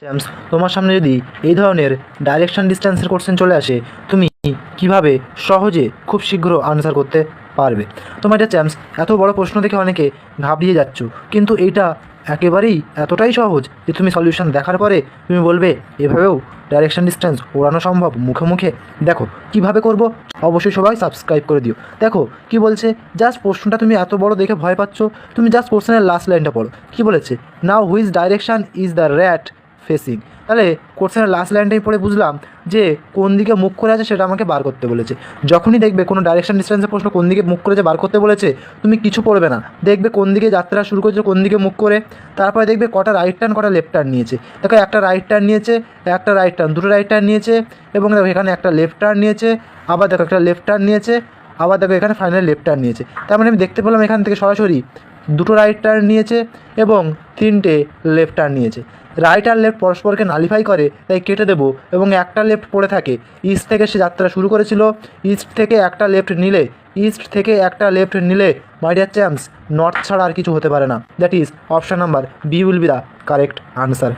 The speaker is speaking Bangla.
চ্যাম্পস, তোমার সামনে যদি এই ধরনের ডাইরেকশন ডিস্টেন্সের কোশ্চেন চলে আসে, তুমি কিভাবে সহজে খুব শীঘ্র আনসার করতে পারবে। তোমার এটা চ্যাম্পস, এত বড় প্রশ্ন দেখে অনেকে ঘাবড়িয়ে যাচ্ছ, কিন্তু এইটা একেবারেই এতটাই সহজ যে তুমি সলিউশন দেখার পরে তুমি বলবে এভাবেও ডাইরেকশন ডিস্টেন্স ওড়ানো সম্ভব মুখে মুখে। দেখো কিভাবে করব, অবশ্যই সবাই সাবস্ক্রাইব করে দিও। দেখো কি বলছে, জাস্ট প্রশ্নটা তুমি এত বড় দেখে ভয় পাচ্ছ, তুমি জাস্ট কোশ্চেনের লাস্ট লাইনটা পড়ো। কি বলেছে, now which direction is the rat facing. তাহলে কোশ্চেনের লাস্ট লাইনটাই পড়ে বুঝলাম যে কোন দিকে মুখ করে আছে সেটা আমাকে বার করতে বলেছে। যখনই দেখবে কোনো ডাইরেকশন ডিস্টেন্সের প্রশ্ন কোন দিকে মুখ করেছে বার করতে বলেছে, তুমি কিছু পড়বে না, দেখবে কোন দিকে যাত্রা শুরু করেছে, কোন দিকে মুখ করে, তারপরে দেখবে কটা রাইট টার্ন কটা লেফট টার্ন নিয়েছে। দেখো একটা রাইট টার্ন নিয়েছে, একটা রাইট টার্ন, দুটো রাইট টার্ন নিয়েছে, এবং দেখো এখানে একটা লেফট টার্ন নিয়েছে, আবার দেখো একটা লেফট টার্ন নিয়েছে, আবার দেখো এখানে ফাইনালি লেফট টার্ন নিয়েছে। তার মানে আমি দেখতে পেলাম এখান থেকে সরাসরি দুটো রাইট টার্ন নিয়েছে এবং তিনটে লেফট টার্ন নিয়েছে। রাইট আর লেফট পরস্পরকে নালিফাই করে, তাই কেটে দেবো, এবং একটা লেফট পড়ে থাকে। ইস্ট থেকে সে যাত্রা শুরু করেছিল, ইস্ট থেকে একটা লেফট নিলে মাই ডিয়ার চ্যাম্পস, নর্থ ছাড়া আর কিছু হতে পারে না। That is option number B will be the correct answer.